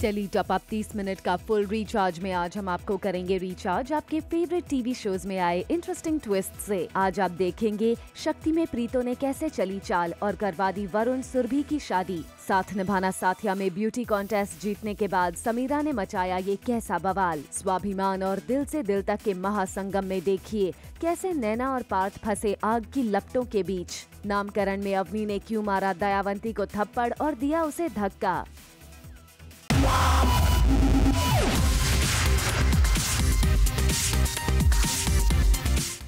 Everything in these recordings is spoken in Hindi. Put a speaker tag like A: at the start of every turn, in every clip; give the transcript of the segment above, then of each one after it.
A: टेली टॉप अप 30 मिनट का फुल रिचार्ज में आज हम आपको करेंगे रिचार्ज आपके फेवरेट टीवी शोज में आए इंटरेस्टिंग ट्विस्ट से। आज आप देखेंगे शक्ति में प्रीतो ने कैसे चली चाल और करवा दी वरुण सुरभि की शादी। साथ निभाना साथिया में ब्यूटी कॉन्टेस्ट जीतने के बाद समीरा ने मचाया ये कैसा बवाल। स्वाभिमान और दिल से दिल तक के महासंगम में देखिए कैसे नैना और पार्थ फंसे आग की लपटों के बीच। नामकरण में अवनी ने क्यों मारा दयावंती को थप्पड़ और दिया उसे धक्का।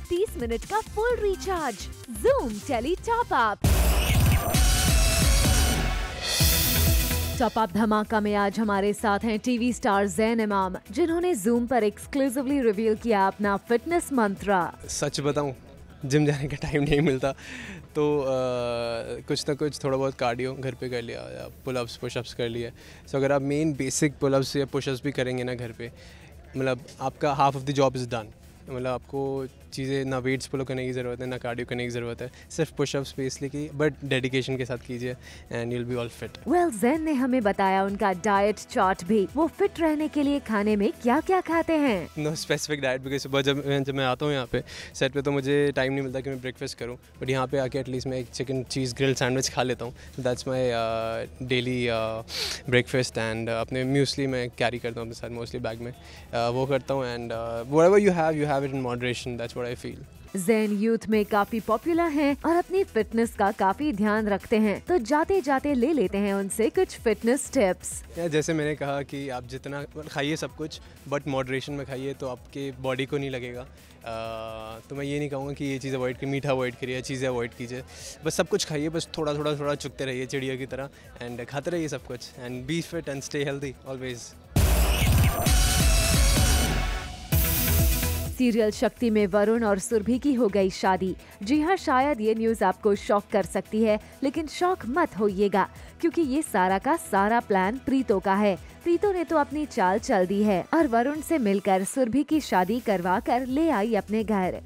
A: 30 मिनट का full recharge Zoom tele top up. Top up धमाका में आज हमारे साथ हैं टीवी स्टार ज़ैन इमाम, जिन्होंने Zoom पर एक्सक्लूसिवली रिवील किया अपना फिटनेस मंत्र।
B: सच बताऊं, जिम जाने का टाइम नहीं मिलता तो कुछ ना कुछ थोड़ा बहुत कार्डियो घर पे कर लिया या पुलअप्स पुशअप्स कर लिए। सो अगर आप मेन बेसिक पुलअप्स या पुशअप्स भी करेंगे ना घर पे, मतलब आपका half of the job is done. मतलब आपको चीज़ें ना वेट्स पुल करने की ज़रूरत है ना कार्डियो करने की ज़रूरत है, सिर्फ पुशअप्स पे इसलिए की बट डेडिकेशन के साथ कीजिए and you will be all fit.
A: Well Zain ने हमें बताया उनका डाइट चार्ट भी, वो फिट रहने के लिए खाने में क्या क्या खाते हैं।
B: नो स्पेसिफिक डाइट, बिकॉज सुबह जब मैं आता हूँ यहाँ पे सेट पे तो मुझे टाइम नहीं मिलता कि मैं ब्रेकफास्ट करूँ, बट यहाँ पे आके एटलीस्ट मैं एक चिकन चीज़ ग्रिल्ड सैंडविच खा लेता हूँ। That's my daily breakfast and अपने म्यूसली मैं कैरी करता हूँ अपने साथ मोस्टली बैग में, वो करता हूँ and whatever you have it in moderation, that's what I feel.
A: Zain youth में काफी पॉपुलर हैं और अपनी फिटनेस का काफी ध्यान रखते हैं, तो जाते जाते ले लेते हैं उनसे कुछ फिटनेस टिप्स।
B: जैसे मैंने कहा कि आप जितना खाइए सब कुछ बट मॉडरेशन में खाइए तो आपके बॉडी को नहीं लगेगा। तो मैं ये नहीं कहूँगा कि ये चीज़ अवॉइड की, मीठा अवॉइड करिए, चीज़ें अवॉइड कीजिए, बस सब कुछ खाइए, बस थोड़ा थोड़ा चुगते रहिए चिड़िया की तरह एंड खाते रहिए सब कुछ and be fit and stay healthy always.
A: Serial Shakti में वरुण और सुरभि की हो गई शादी। जी हाँ, शायद ये न्यूज आपको शॉक कर सकती है, लेकिन शॉक मत होइएगा क्योंकि ये सारा का सारा प्लान प्रीतो का है। प्रीतो ने तो अपनी चाल चल दी है और वरुण से मिलकर सुरभि की शादी करवा कर ले आई अपने घर।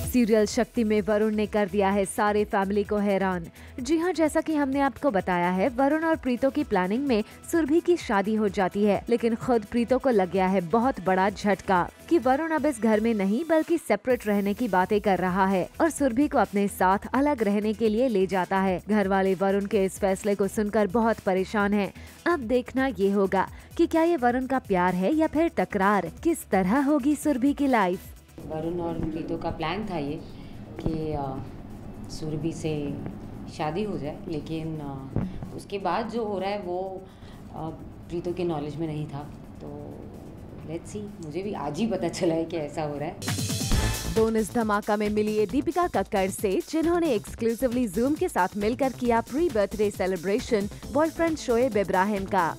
A: सीरियल शक्ति में वरुण ने कर दिया है सारे फैमिली को हैरान। जी हाँ, जैसा कि हमने आपको बताया है, वरुण और प्रीतो की प्लानिंग में सुरभि की शादी हो जाती है, लेकिन खुद प्रीतो को लग गया है बहुत बड़ा झटका कि वरुण अब इस घर में नहीं बल्कि सेपरेट रहने की बातें कर रहा है और सुरभि को अपने साथ अलग रहने के लिए ले जाता है। घर वाले वरुण के इस फैसले को सुनकर बहुत परेशान हैं। अब देखना ये होगा कि क्या ये वरुण का प्यार है या फिर टकरार। किस तरह होगी सुरभि की लाइफ।
C: वरुण और प्रीतो का प्लान था ये कि सुरभि से शादी हो जाए, लेकिन उसके बाद जो हो रहा है वो प्रीतो के नॉलेज में नहीं था। तो लेट्स सी, मुझे भी आज ही पता चला है कि ऐसा हो रहा है।
A: बोनस धमाका में मिली है दीपिका कक्कड़ से, जिन्होंने एक्सक्लूसिवली Zoom के साथ मिलकर किया pre birthday celebration boyfriend Shoaib Ibrahim का।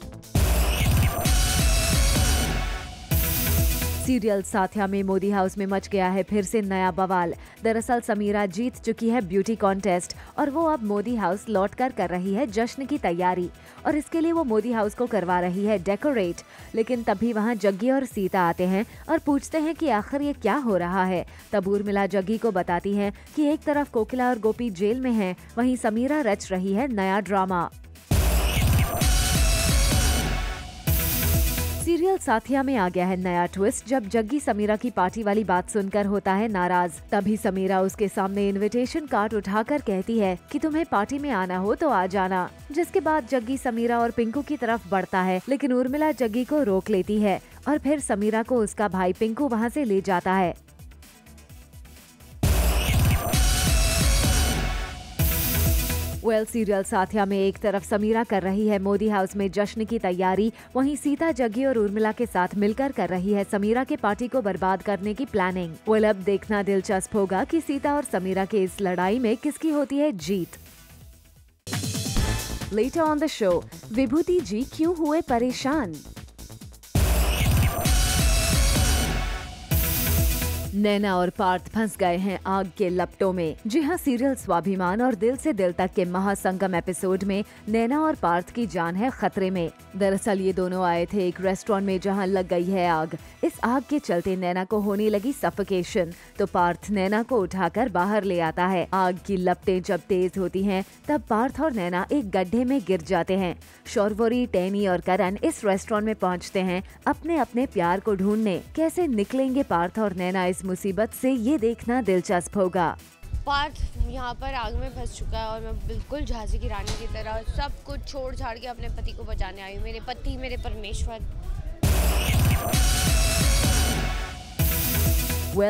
A: सीरियल साथिया में मोदी हाउस में मच गया है फिर से नया बवाल। दरअसल समीरा जीत चुकी है ब्यूटी कॉन्टेस्ट और वो अब मोदी हाउस लौटकर कर रही है जश्न की तैयारी और इसके लिए वो मोदी हाउस को करवा रही है डेकोरेट। लेकिन तभी वहाँ जग्गी और सीता आते हैं और पूछते हैं कि आखिर ये क्या हो रहा है। तब उर्मिला जग्गी को बताती है कि एक तरफ कोकिला और गोपी जेल में हैं, वहीं समीरा रच रही है नया ड्रामा। सीरियल साथिया में आ गया है नया ट्विस्ट, जब जग्गी समीरा की पार्टी वाली बात सुनकर होता है नाराज। तभी समीरा उसके सामने इनविटेशन कार्ड उठाकर कहती है कि तुम्हें पार्टी में आना हो तो आ जाना। जिसके बाद जग्गी समीरा और पिंकू की तरफ बढ़ता है, लेकिन उर्मिला जग्गी को रोक लेती है और फिर समीरा को उसका भाई पिंकू वहाँ से ले जाता है। सीरियल साथिया में एक तरफ समीरा कर रही है मोदी हाउस में जश्न की तैयारी, वहीं सीता जग्गी और उर्मिला के साथ मिलकर कर रही है समीरा के पार्टी को बर्बाद करने की प्लानिंग। अब देखना दिलचस्प होगा कि सीता और समीरा के इस लड़ाई में किसकी होती है जीत। लेटर ऑन द शो, विभूति जी क्यों हुए परेशान। नैना और पार्थ फंस गए हैं आग के लपटों में। जी हाँ, सीरियल स्वाभिमान और दिल से दिल तक के महासंगम एपिसोड में नैना और पार्थ की जान है खतरे में। दरअसल ये दोनों आए थे एक रेस्टोरेंट में जहाँ लग गई है आग। इस आग के चलते नैना को होने लगी सफोकेशन, तो पार्थ नैना को उठाकर बाहर ले आता है। आग की लपटें जब तेज होती हैं, तब पार्थ और नैना एक गड्ढे में गिर जाते हैं। शौर्वरी, टैनी और करण इस रेस्टोरेंट में पहुँचते हैं अपने अपने प्यार को ढूंढने। कैसे निकलेंगे पार्थ और नैना इस मुसीबत से, ये देखना दिलचस्प होगा।
D: पार्थ यहाँ पर आग में फंस चुका है और मैं बिल्कुल झांसी की रानी की तरह सब कुछ छोड़ छाड़ के अपने पति को बचाने आई हूँ। मेरे पति, मेरे परमेश्वर।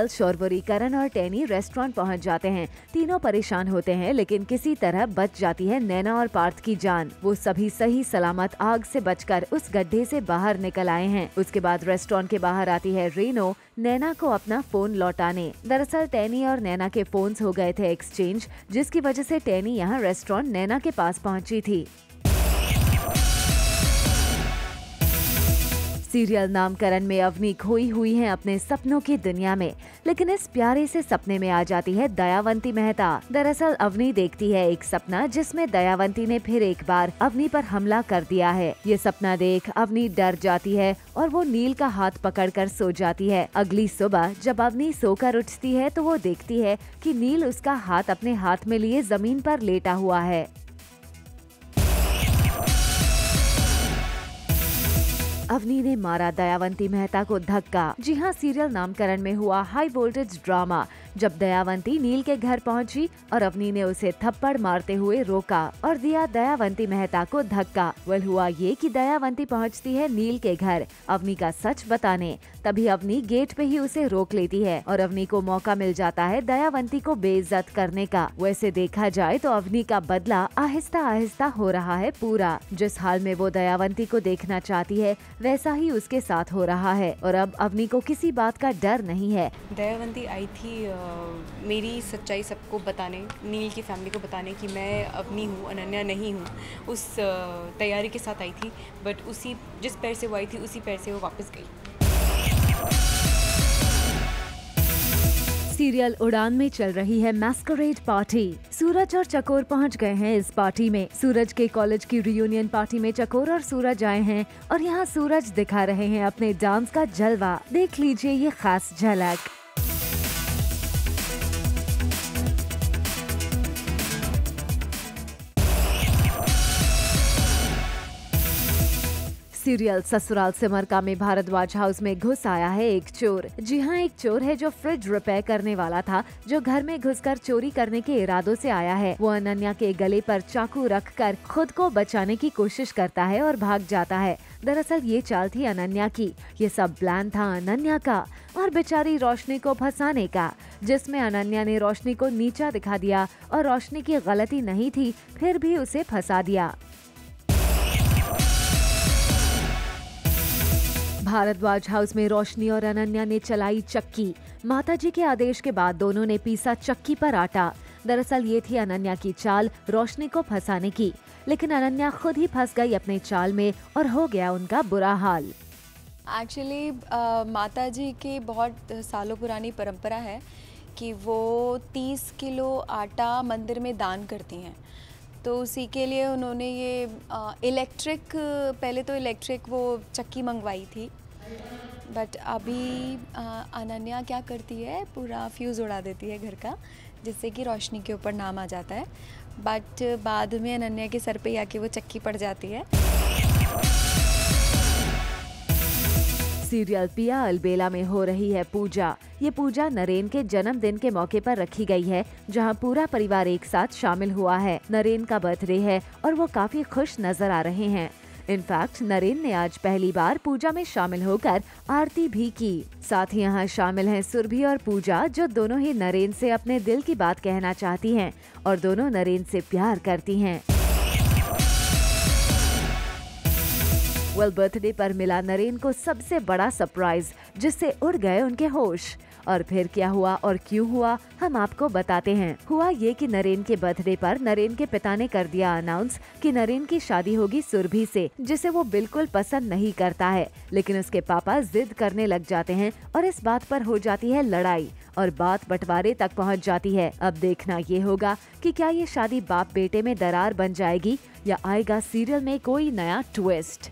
A: शौर्वरी, करण और टैनी रेस्टोरेंट पहुंच जाते हैं। तीनों परेशान होते हैं, लेकिन किसी तरह बच जाती है नैना और पार्थ की जान। वो सभी सही सलामत आग से बचकर उस गड्ढे से बाहर निकल आए हैं। उसके बाद रेस्टोरेंट के बाहर आती है रेनो नैना को अपना फोन लौटाने। दरअसल टैनी और नैना के फोन्स हो गए थे एक्सचेंज, जिसकी वजह से टैनी यहाँ रेस्टोरेंट नैना के पास पहुँची थी। सीरियल नामकरण में अवनी खोई हुई है अपने सपनों की दुनिया में, लेकिन इस प्यारे से सपने में आ जाती है दयावंती मेहता। दरअसल अवनी देखती है एक सपना जिसमें दयावंती ने फिर एक बार अवनी पर हमला कर दिया है। ये सपना देख अवनी डर जाती है और वो नील का हाथ पकड़कर सो जाती है। अगली सुबह जब अवनी सोकर उठती है तो वो देखती है कि नील उसका हाथ अपने हाथ में लिए जमीन पर लेटा हुआ है। अवनी ने मारा दयावंती मेहता को धक्का। जी हाँ, सीरियल नामकरण में हुआ हाई वोल्टेज ड्रामा, जब दयावंती नील के घर पहुंची और अवनी ने उसे थप्पड़ मारते हुए रोका और दिया दयावंती मेहता को धक्का। हुआ ये कि दयावंती पहुंचती है नील के घर अवनी का सच बताने। तभी अवनी गेट पे ही उसे रोक लेती है और अवनी को मौका मिल जाता है दयावंती को बेइज्जत करने का। वैसे देखा जाए तो अवनी का बदला आहिस्ता आहिस्ता हो रहा है पूरा। जिस हाल में वो दयावंती को देखना चाहती है, वैसा ही उसके साथ हो रहा है और अब अवनी को किसी बात का डर नहीं है।
E: दयावंती आई थी मेरी सच्चाई सबको बताने, नील की फैमिली को बताने कि मैं अवनी हूँ, अनन्या नहीं हूँ। उस तैयारी के साथ आई थी, बट उसी जिस पैर से वो आई थी उसी पैर से वो वापस गई।
A: सीरियल उड़ान में चल रही है मैस्करेड पार्टी। सूरज और चकोर पहुंच गए हैं इस पार्टी में। सूरज के कॉलेज की रियूनियन पार्टी में चकोर और सूरज आए हैं और यहाँ सूरज दिखा रहे हैं अपने डांस का जलवा। देख लीजिए ये खास झलक। सीरियल ससुराल सिमरका में भारद्वाज हाउस में घुस आया है एक चोर। जी हाँ, एक चोर है जो फ्रिज रिपेयर करने वाला था, जो घर में घुसकर चोरी करने के इरादों से आया है। वो अनन्या के गले पर चाकू रखकर खुद को बचाने की कोशिश करता है और भाग जाता है। दरअसल ये चाल थी अनन्या की। ये सब प्लान था अनन्या का और बेचारी रोशनी को फंसाने का, जिसमें अनन्या ने रोशनी को नीचा दिखा दिया और रोशनी की गलती नहीं थी, फिर भी उसे फंसा दिया। भारद्वाज हाउस में रोशनी और अनन्या ने चलाई चक्की। माताजी के आदेश के बाद दोनों ने पीसा चक्की पर आटा। दरअसल ये थी अनन्या की चाल रोशनी को फंसाने की, लेकिन अनन्या खुद ही फंस गई अपने चाल में और हो गया उनका बुरा हाल।
E: एक्चुअली माताजी की बहुत सालों पुरानी परंपरा है कि वो 30 किलो आटा मंदिर में दान करती हैं। तो उसी के लिए उन्होंने ये पहले तो इलेक्ट्रिक वो चक्की मंगवाई थी, बट अभी अनन्या क्या करती है, पूरा फ्यूज़ उड़ा देती है घर का, जिससे कि रोशनी के ऊपर नाम आ जाता है। बट बाद में अनन्या के सर पे आके वो चक्की पड़ जाती है।
A: सीरियल पिया अलबेला में हो रही है पूजा। ये पूजा नरेन के जन्मदिन के मौके पर रखी गई है, जहां पूरा परिवार एक साथ शामिल हुआ है। नरेन का बर्थडे है और वो काफी खुश नजर आ रहे हैं। इनफैक्ट नरेन ने आज पहली बार पूजा में शामिल होकर आरती भी की। साथ ही यहाँ शामिल हैं सुरभि और पूजा, जो दोनों ही नरेन से अपने दिल की बात कहना चाहती हैं और दोनों नरेन से प्यार करती हैं। बर्थडे पर मिला नरेन को सबसे बड़ा सरप्राइज, जिससे उड़ गए उनके होश। और फिर क्या हुआ और क्यों हुआ, हम आपको बताते हैं। हुआ ये कि नरेन के बर्थडे पर नरेन के पिता ने कर दिया अनाउंस कि नरेन की शादी होगी सुरभि से, जिसे वो बिल्कुल पसंद नहीं करता है। लेकिन उसके पापा जिद करने लग जाते हैं और इस बात पर हो जाती है लड़ाई और बात बंटवारे तक पहुंच जाती है। अब देखना ये होगा कि क्या ये शादी बाप बेटे में दरार बन जाएगी या आएगा सीरियल में कोई नया ट्विस्ट।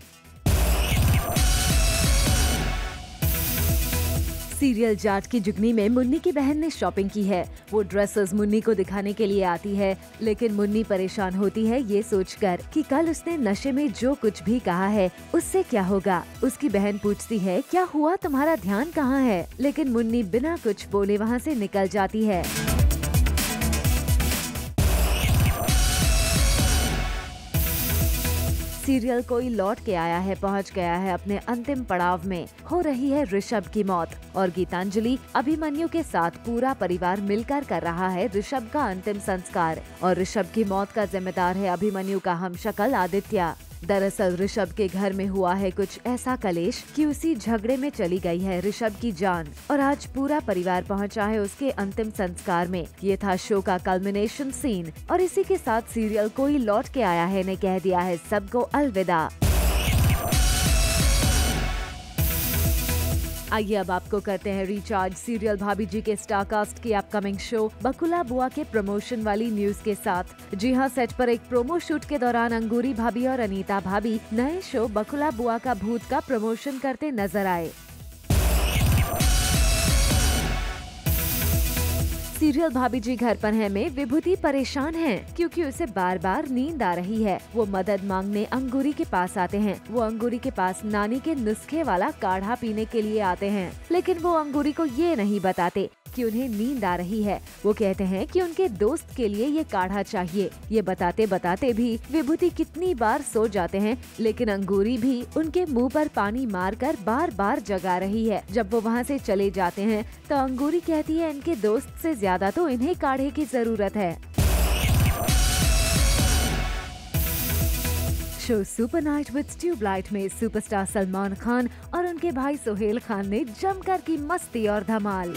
A: सीरियल जाट की जुगनी में मुन्नी की बहन ने शॉपिंग की है। वो ड्रेसेस मुन्नी को दिखाने के लिए आती है, लेकिन मुन्नी परेशान होती है ये सोचकर कि कल उसने नशे में जो कुछ भी कहा है उससे क्या होगा। उसकी बहन पूछती है क्या हुआ, तुम्हारा ध्यान कहाँ है, लेकिन मुन्नी बिना कुछ बोले वहाँ से निकल जाती है। सीरियल कोई लौट के आया है पहुंच गया है अपने अंतिम पड़ाव में। हो रही है ऋषभ की मौत और गीतांजलि अभिमन्यु के साथ पूरा परिवार मिलकर कर रहा है ऋषभ का अंतिम संस्कार। और ऋषभ की मौत का जिम्मेदार है अभिमन्यु का हमशक्ल आदित्य। दरअसल ऋषभ के घर में हुआ है कुछ ऐसा कलेश कि उसी झगड़े में चली गई है ऋषभ की जान और आज पूरा परिवार पहुंचा है उसके अंतिम संस्कार में। ये था शो का कल्मिनेशन सीन और इसी के साथ सीरियल कोई लौट के आया है ने कह दिया है सबको अलविदा। आइए अब आपको करते हैं रिचार्ज सीरियल भाभी जी के स्टारकास्ट की अपकमिंग शो बकुला बुआ के प्रमोशन वाली न्यूज के साथ। जी हां, सेट पर एक प्रोमो शूट के दौरान अंगूरी भाभी और अनीता भाभी नए शो बकुला बुआ का भूत का प्रमोशन करते नजर आए। सीरियल भाभी जी घर पर है में विभूति परेशान है क्योंकि उसे बार बार नींद आ रही है। वो मदद मांगने अंगूरी के पास आते हैं। वो अंगूरी के पास नानी के नुस्खे वाला काढ़ा पीने के लिए आते हैं, लेकिन वो अंगूरी को ये नहीं बताते कि उन्हें नींद आ रही है। वो कहते हैं कि उनके दोस्त के लिए ये काढ़ा चाहिए। ये बताते बताते भी विभूति कितनी बार सो जाते हैं, लेकिन अंगूरी भी उनके मुंह पर पानी मारकर बार बार जगा रही है। जब वो वहाँ से चले जाते हैं तो अंगूरी कहती है इनके दोस्त से ज्यादा तो इन्हें काढ़े की जरूरत है। Show super night with Tubelight में सुपरस्टार सलमान खान और उनके भाई सोहेल खान ने जमकर की मस्ती और धमाल।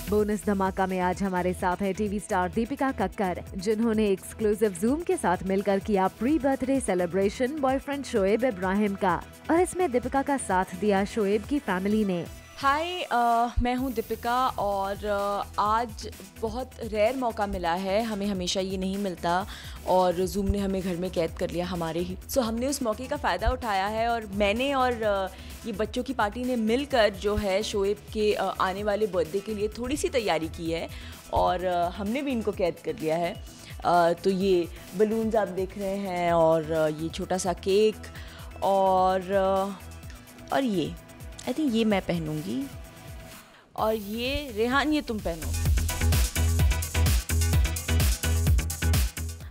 A: बोनस धमाका में आज हमारे साथ है टीवी स्टार दीपिका कक्कर, जिन्होंने एक्सक्लूसिव जूम के साथ मिलकर किया pre birthday celebration boyfriend Shoaib Ibrahim का। और इसमें दीपिका का साथ दिया शोएब की फैमिली ने।
E: हाय, मैं हूँ दीपिका और आज बहुत रेयर मौका मिला है, हमें हमेशा ये नहीं मिलता और जूम ने हमें घर में कैद कर लिया हमारे ही। सो हमने उस मौके का फ़ायदा उठाया है और मैंने और ये बच्चों की पार्टी ने मिलकर जो है शोएब के आने वाले बर्थडे के लिए थोड़ी सी तैयारी की है और हमने भी इनको कैद कर लिया है। तो ये बलून्स आप देख रहे हैं और ये छोटा सा केक और ये आई थिंक ये मैं पहनूंगी और ये रेहान ये तुम पहनो।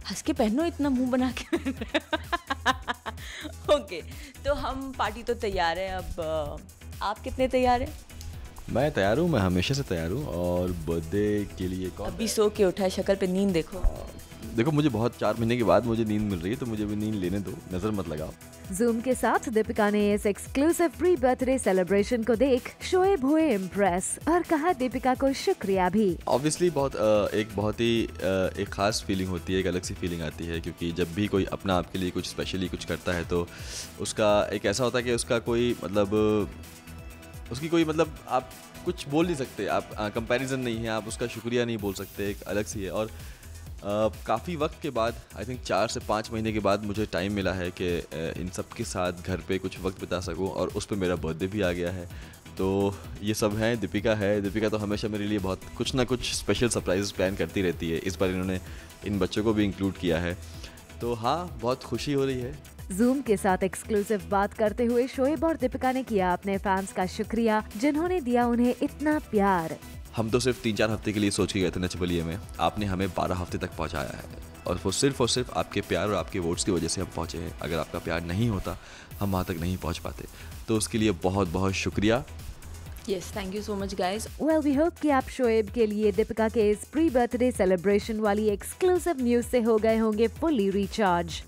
E: हंस के पहनो, इतना मुंह बना के। ओके, तो हम पार्टी तो तैयार है। अब आप कितने तैयार हैं?
F: मैं तैयार हूँ, मैं हमेशा से तैयार हूँ और बर्थडे के लिए
E: अभी सो के उठा है, शक्ल पे नींद देखो।
F: देखो मुझे बहुत 4 महीने के बाद मुझे नींद मिल रही है, तो मुझे भी नींद लेने दो, नजर मत लगाओ।
A: जूम के साथ दीपिका ने इस एक्सक्लूसिव प्री बर्थडे सेलिब्रेशन को देख शोएब हुए इम्प्रेस और कहा दीपिका को शुक्रिया भी।
F: ऑब्वियसली बहुत ही एक खास फीलिंग होती है, एक अलग सी फीलिंग आती है, क्योंकि जब भी कोई अपना आपके लिए कुछ स्पेशली कुछ करता है तो उसका एक ऐसा होता है कि उसका कोई मतलब उसकी कोई मतलब आप कुछ बोल नहीं सकते, आप कंपैरिजन नहीं है, आप उसका शुक्रिया नहीं बोल सकते, एक अलग सी है। और काफ़ी वक्त के बाद आई थिंक 4 से 5 महीने के बाद मुझे टाइम मिला है कि इन सब के साथ घर पे कुछ वक्त बिता सकूं और उस पर मेरा बर्थडे भी आ गया है। तो ये सब हैं, दीपिका है। दीपिका तो हमेशा मेरे लिए बहुत कुछ ना कुछ स्पेशल सरप्राइज प्लान करती रहती है। इस बार इन्होंने इन बच्चों को भी इंक्लूड किया है, तो हाँ बहुत खुशी हो रही है।
A: जूम के साथ एक्सक्लूसिव बात करते हुए शोएब और दीपिका ने किया अपने फैंस का शुक्रिया जिन्होंने दिया उन्हें इतना प्यार।
F: हम तो सिर्फ 3-4 हफ्ते के लिए सोच के गए थे नच बलिए में, आपने हमें 12 हफ्ते तक पहुंचाया है और वो सिर्फ आपके प्यार और आपके वोट्स की वजह से हम पहुंचे हैं। अगर आपका प्यार नहीं होता हम वहाँ तक नहीं पहुंच पाते, तो उसके लिए बहुत बहुत शुक्रिया।
E: Yes, thank you so much guys.
A: Well, we hope कि आप शोएब के लिए दीपिका के इस प्री बर्थडे सेलिब्रेशन वाली एक्सक्लूसिव न्यूज से हो गए होंगे फुली रिचार्ज।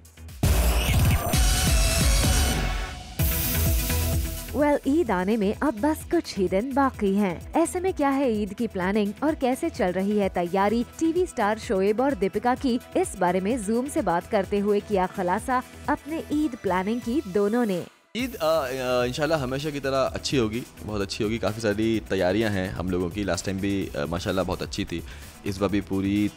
A: ईद आने में अब बस कुछ ही दिन बाकी हैं। ऐसे में क्या है ईद की प्लानिंग और कैसे चल रही है तैयारी, टीवी स्टार शोएब और दीपिका की, इस बारे में जूम से बात करते हुए किया खुलासा अपने ईद प्लानिंग की दोनों ने।
F: ईद इंशाल्लाह हमेशा की तरह अच्छी होगी, बहुत अच्छी होगी। काफ़ी सारी तैयारियां हैं हम लोगों की। लास्ट टाइम भी माशाल्लाह बहुत अच्छी थी। इस बार भी पूरी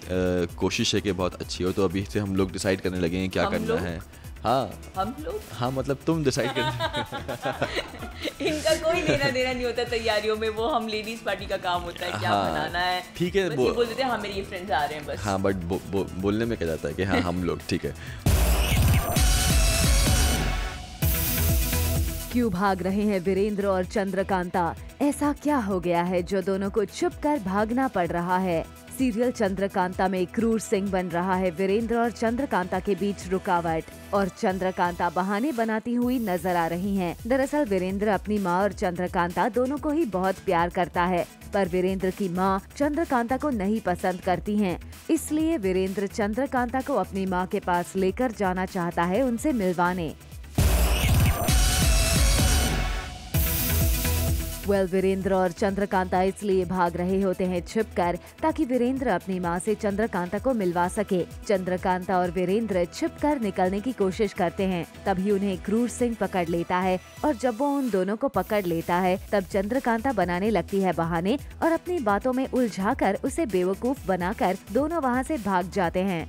F: कोशिश है कि बहुत अच्छी हो। तो अभी से हम लोग डिसाइड करने लगे हैं क्या करना है। हाँ, हम लोग, हाँ मतलब तुम डिसाइड कर।
G: इनका कोई लेना देना नहीं होता तैयारियों में, वो हम लेडीज पार्टी का काम होता है क्या बनाना है।
F: ठीक है,
G: बोल देते हैं हाँ मेरे ये फ्रेंड्स आ रहे हैं बस।
F: हाँ बट बोलने में क्या जाता है कि हाँ हम लोग, ठीक है।
A: क्यों भाग रहे हैं वीरेंद्र और चंद्रकांता? ऐसा क्या हो गया है जो दोनों को छुपकर भागना पड़ रहा है? सीरियल चंद्रकांता में क्रूर सिंह बन रहा है वीरेंद्र और चंद्रकांता के बीच रुकावट, और चंद्रकांता बहाने बनाती हुई नजर आ रही हैं। दरअसल वीरेंद्र अपनी माँ और चंद्रकांता दोनों को ही बहुत प्यार करता है, पर वीरेंद्र की माँ चंद्रकांता को नहीं पसंद करती हैं। इसलिए वीरेंद्र चंद्रकांता को अपनी माँ के पास लेकर जाना चाहता है, उनसे मिलवाने। वीरेंद्र और चंद्रकांता इसलिए भाग रहे होते हैं छिपकर, ताकि वीरेंद्र अपनी माँ से चंद्रकांता को मिलवा सके। चंद्रकांता और वीरेंद्र छिपकर निकलने की कोशिश करते हैं, तभी उन्हें क्रूर सिंह पकड़ लेता है, और जब वो उन दोनों को पकड़ लेता है तब चंद्रकांता बनाने लगती है बहाने और अपनी बातों में उलझाकर उसे बेवकूफ बनाकर दोनों वहाँ से भाग जाते हैं।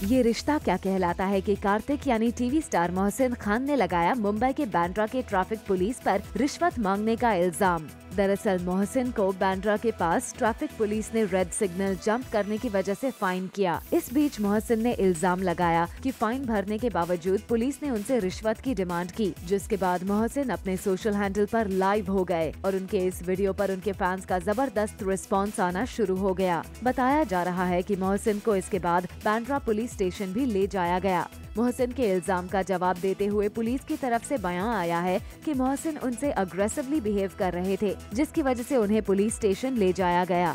A: ये रिश्ता क्या कहलाता है कि कार्तिक यानी टीवी स्टार मोहसिन खान ने लगाया मुंबई के बांद्रा के ट्रैफिक पुलिस पर रिश्वत मांगने का इल्जाम। दरअसल मोहसिन को बांद्रा के पास ट्रैफिक पुलिस ने रेड सिग्नल जंप करने की वजह से फाइन किया। इस बीच मोहसिन ने इल्जाम लगाया कि फाइन भरने के बावजूद पुलिस ने उनसे रिश्वत की डिमांड की, जिसके बाद मोहसिन अपने सोशल हैंडल पर लाइव हो गए और उनके इस वीडियो पर उनके फैंस का जबरदस्त रिस्पॉन्स आना शुरू हो गया। बताया जा रहा है कि मोहसिन को इसके बाद बांद्रा पुलिस स्टेशन भी ले जाया गया। मोहसिन के इल्जाम का जवाब देते हुए पुलिस की तरफ से बयान आया है कि मोहसिन उनसे अग्रेसिवली बिहेव कर रहे थे, जिसकी वजह से उन्हें पुलिस स्टेशन ले जाया गया।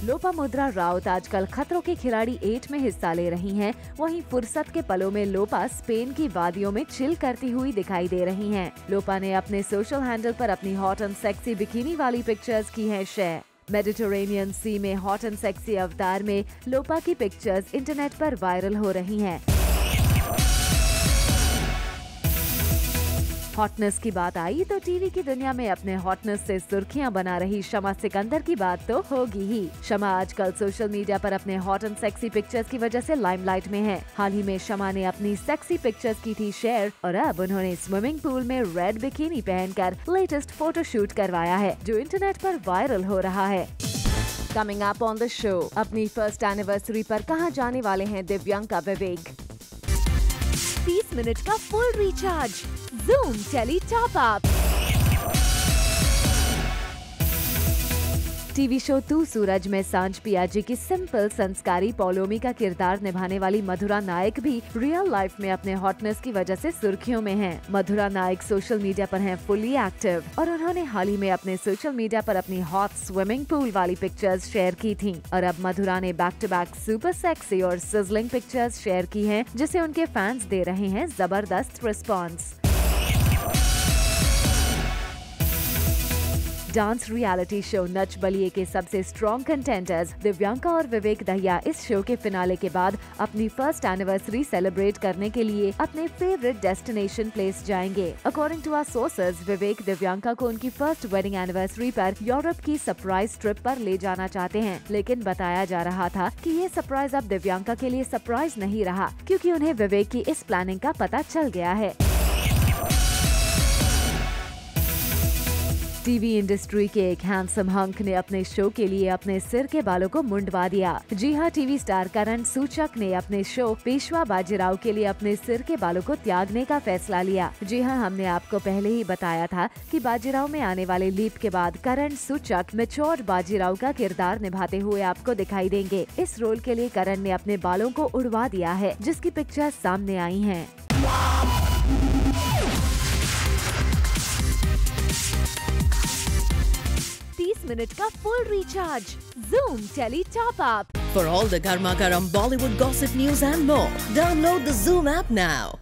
A: लोपामुद्रा राउत आजकल खतरों के खिलाड़ी 8 में हिस्सा ले रही हैं। वहीं फुर्सत के पलों में लोपा स्पेन की वादियों में चिल करती हुई दिखाई दे रही हैं। लोपा ने अपने सोशल हैंडल पर अपनी हॉट एंड सेक्सी बिकिनी वाली पिक्चर्स की हैं शेयर। मेडिटरेनियन सी में हॉट एंड सेक्सी अवतार में लोपा की पिक्चर्स इंटरनेट पर वायरल हो रही हैं। हॉटनेस की बात आई तो टीवी की दुनिया में अपने हॉटनेस से सुर्खियां बना रही शमा सिकंदर की बात तो होगी ही। शमा आजकल सोशल मीडिया पर अपने हॉट एंड सेक्सी पिक्चर्स की वजह से लाइमलाइट में है। हाल ही में शमा ने अपनी सेक्सी पिक्चर्स की थी शेयर, और अब उन्होंने स्विमिंग पूल में रेड बिकिनी पहनकर लेटेस्ट फोटो शूट करवाया है, जो इंटरनेट पर वायरल हो रहा है। Coming up on the show, अपनी फर्स्ट एनिवर्सरी पर कहां जाने वाले हैं दिव्यांका विवेक? 30 मिनट का full recharge, Zoom tele top up. TV show Tu Sooraj में सांझ पियाजी की सिंपल संस्कारी पौलोमी का किरदार निभाने वाली मधुरा नायक भी रियल लाइफ में अपने हॉटनेस की वजह से सुर्खियों में हैं। मधुरा नायक सोशल मीडिया पर हैं फुली एक्टिव, और उन्होंने हाल ही में अपने सोशल मीडिया पर अपनी हॉट स्विमिंग पूल वाली पिक्चर्स शेयर की थीं। और अब मधुरा ने back to back super sexy और सिजलिंग पिक्चर्स शेयर की हैं, जिसे उनके फैंस दे रहे हैं जबरदस्त response. Dance reality show Nach Baliye के सबसे स्ट्रॉन्ग कंटेंटर्स दिव्यांका और विवेक दहिया इस शो के फिनाले के बाद अपनी फर्स्ट एनिवर्सरी सेलिब्रेट करने के लिए अपने फेवरेट डेस्टिनेशन प्लेस जाएंगे। अकॉर्डिंग टू आवर सोर्सेज, विवेक दिव्यांका को उनकी फर्स्ट वेडिंग एनिवर्सरी पर यूरोप की सरप्राइज ट्रिप पर ले जाना चाहते हैं, लेकिन बताया जा रहा था कि ये सरप्राइज अब दिव्यांका के लिए सरप्राइज नहीं रहा, क्योंकि उन्हें विवेक की इस प्लानिंग का पता चल गया है। टीवी इंडस्ट्री के एक हैंडसम हंक ने अपने शो के लिए अपने सिर के बालों को मुंडवा दिया। जी हाँ, टीवी स्टार करण सूचक ने अपने शो पेशवा बाजीराव के लिए अपने सिर के बालों को त्यागने का फैसला लिया। जी हाँ, हमने आपको पहले ही बताया था कि बाजीराव में आने वाले लीप के बाद करण सूचक मैच्योर बाजीराव का किरदार निभाते हुए आपको दिखाई देंगे। इस रोल के लिए करण ने अपने बालों को उड़वा दिया है, जिसकी पिक्चर सामने आई है। 30 मिनट का full recharge, Zoom tele top up.
H: For all the Garma Garam Bollywood gossip news and more, download the Zoom app now.